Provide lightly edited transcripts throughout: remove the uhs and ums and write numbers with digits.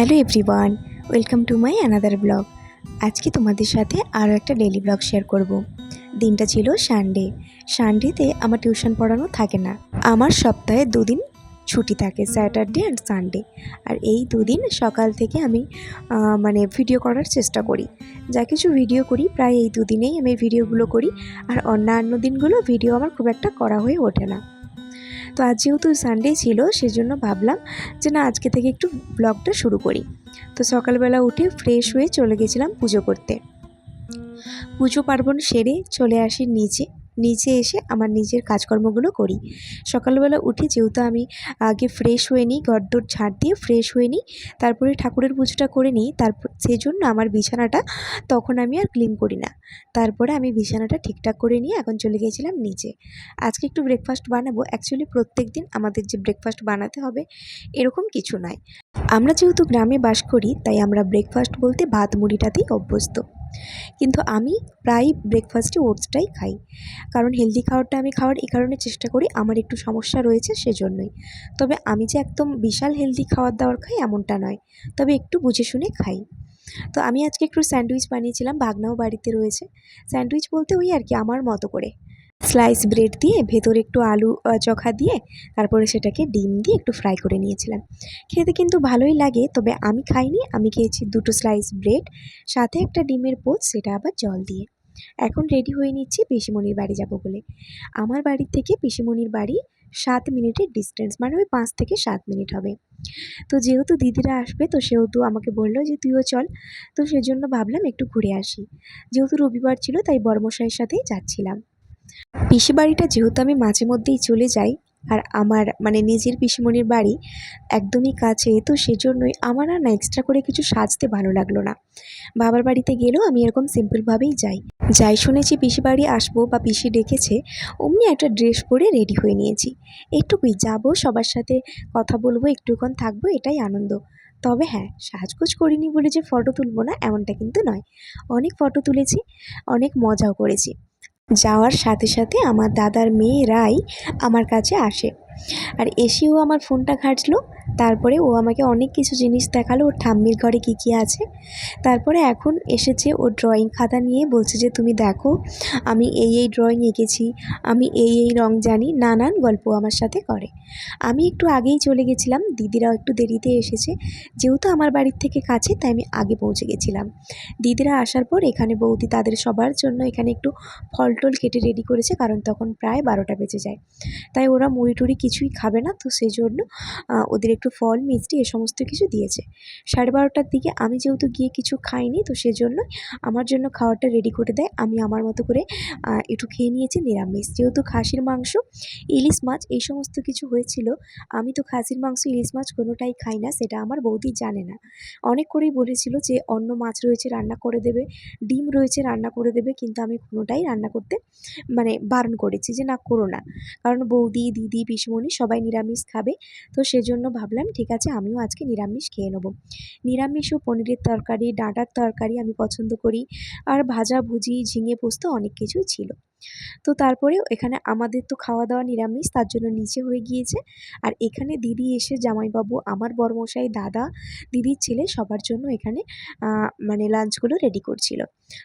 Hello everyone, welcome to my another blog. আজকে তোমাদের সাথে আরও একটা ডেইলি ব্লগ শেয়ার করব। দিনটা ছিল সানডেতে আমার টিউশন পড়ানো থাকে না। আমার সপ্তাহে দুদিন ছুটি থাকে, স্যাটারডে অ্যান্ড সানডে। আর এই দুদিন সকাল থেকে আমি ভিডিও করার চেষ্টা করি। যা কিছু ভিডিও করি প্রায় এই দুদিনেই আমি ভিডিওগুলো করি, আর অন্যান্য দিনগুলো ভিডিও আমার খুব একটা করা হয়ে ওঠে না। তো আজ যেহেতু সানডে ছিল সেজন্য ভাবলাম যে না, আজকে থেকে একটু ব্লগটা শুরু করি। তো সকালবেলা উঠে ফ্রেশ হয়ে চলে গেছিলাম পুজো করতে। পুজো পার্বণ সেরে চলে আসি নিচে এসে আমার নিজের কাজকর্মগুলো করি। সকালবেলা উঠে যেহেতু আমি আগে ফ্রেশ হয়ে নিই, ঘরদোর ঝাড় দিয়ে ফ্রেশ হয়ে নিই, তারপরে ঠাকুরের পুজোটা করে নিই। তারপর সেজন্য আমার বিছানাটা তখন আমি আর ক্লিন করি না। তারপরে আমি বিছানাটা ঠিকঠাক করে নিয়ে এখন চলে গিয়েছিলাম নিচে। আজকে একটু ব্রেকফাস্ট বানাবো। অ্যাকচুয়ালি প্রত্যেক দিন আমাদের যে ব্রেকফাস্ট বানাতে হবে এরকম কিছু নয়। আমরা যেহেতু গ্রামে বাস করি তাই আমরা ব্রেকফাস্ট বলতে ভাত মুড়িটাতেই অভ্যস্ত। কিন্তু আমি প্রায় ব্রেকফাস্টে ওটসটাই খাই, কারণ হেলদি খাবারটা আমি খাওয়ার এই কারণে চেষ্টা করি, আমার একটু সমস্যা রয়েছে সেজন্যই। তবে আমি যে একদম বিশাল হেলদি খাবার দাবার খাই এমনটা নয়, তবে একটু বুঝে শুনে খাই। তো আমি আজকে একটু স্যান্ডউইচ বানিয়েছিলাম, ভাগনাও বাড়িতে রয়েছে। স্যান্ডউইচ বলতে ওই আর কি আমার মতো করে স্লাইস ব্রেড দিয়ে ভেতরে একটু আলু চোখা দিয়ে তারপরে সেটাকে ডিম দিয়ে একটু ফ্রাই করে নিয়েছিলাম। খেতে কিন্তু ভালোই লাগে, তবে আমি খাইনি। আমি খেয়েছি দুটো স্লাইস ব্রেড, সাথে একটা ডিমের পোচ, সেটা আবার জল দিয়ে। এখন রেডি হয়ে নিচ্ছি পিসিমণির বাড়ি যাব বলে। আমার বাড়ি থেকে পিসিমণির বাড়ি 7 মিনিটের ডিস্টেন্স, মানে ওই 5 থেকে 7 মিনিট হবে। তো যেহেতু দিদিরা আসবে তো সেহেতু আমাকে বললো যে তুইও চল। তো সেজন্য ভাবলাম একটু ঘুরে আসি। যেহেতু রবিবার ছিল তাই বড়মশাইয়ের সাথেই যাচ্ছিলাম। পিসি বাড়িটা যেহেতু আমি মাঝে মধ্যেই চলে যাই, আর আমার নিজের পিসিমণির বাড়ি একদমই কাছে, তো সেজন্যই আমার আর না এক্সট্রা করে কিছু সাজতে ভালো লাগলো না। বাবার বাড়িতে গেলেও আমি এরকম সিম্পলভাবেই যাই শুনেছি পিসি বাড়ি আসবো বা পিসি ডেকেছে, অমনি একটা ড্রেস পরে রেডি হয়ে নিয়েছি। একটুকুই যাবো, সবার সাথে কথা বলবো, একটুক্ষণ থাকবো, এটাই আনন্দ। তবে হ্যাঁ, সাজগোজ করিনি বলে যে ফটো তুলবো না এমনটা কিন্তু নয়। অনেক ফটো তুলেছি, অনেক মজাও করেছি। যাওয়ার সাথে সাথে আমার দাদার মেয়ে রাই আমার কাছে আসে, আর এসেও আমার ফোনটা ঘাঁটলো। তারপরে ও আমাকে অনেক কিছু জিনিস দেখালো, ওর ঠাম্মির ঘরে কী কী আছে। তারপরে এখন এসেছে ও ড্রয়িং খাতা নিয়ে, বলছে যে তুমি দেখো আমি এই ড্রয়িং এঁকেছি, আমি এই রং জানি, নানান গল্প আমার সাথে করে। আমি একটু আগেই চলে গেছিলাম, দিদিরাও একটু দেরিতে এসেছে। যেহেতু আমার বাড়ির থেকে কাছে তাই আমি আগে পৌঁছে গেছিলাম। দিদিরা আসার পর এখানে বৌদি তাদের সবার জন্য এখানে একটু ফল টল কেটে রেডি করেছে, কারণ তখন প্রায় 12টা বেজে যায়। তাই ওরা মুড়ি টুড়ি কিছুই খাবে না, তো সেই জন্য ওদের একটু ফল মিষ্টি এ সমস্ত কিছু দিয়েছে। 12:30টার দিকে আমি যেহেতু গিয়ে কিছু খাইনি, তো সেজন্য আমার জন্য খাওয়ারটা রেডি করে দেয়। আমি আমার মতো করে একটু খেয়ে নিয়েছি নিরামিষ, যেহেতু খাসির মাংস, ইলিশ মাছ এই সমস্ত কিছু হয়েছিল। আমি তো খাসির মাংস ইলিশ মাছ কোনোটাই খাই না, সেটা আমার বৌদি জানে না। অনেক করেই বলেছিল যে অন্য মাছ রয়েছে রান্না করে দেবে, ডিম রয়েছে রান্না করে দেবে, কিন্তু আমি কোনোটাই রান্না করতে বারণ করেছি যে না, করো না। কারণ বৌদি, দিদি, পিসিমণি সবাই নিরামিষ খাবে। তো সেজন্য ভাবলাম ঠিক আছে, আমিও আজকে নিরামিষ খেয়ে নেবো। নিরামিষ ও পনিরের তরকারি, ডাঁটার তরকারি আমি পছন্দ করি, আর ভাজাভুজি, ঝিঙে পোস্ত অনেক কিছুই ছিল। তো তারপরেও এখানে আমাদের তো খাওয়া দাওয়া নিরামিষ, তার জন্য নিচে হয়ে গিয়েছে। আর এখানে দিদি এসে, জামাইবাবু, আমার বড়মশাই, দাদা, দিদির ছেলে সবার জন্য এখানে লাঞ্চগুলো রেডি করছিল।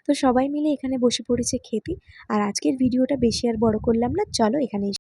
তো সবাই মিলে এখানে বসে পড়েছে খেতে। আর আজকের ভিডিওটা বেশি আর বড় করলাম না, চলো এখানে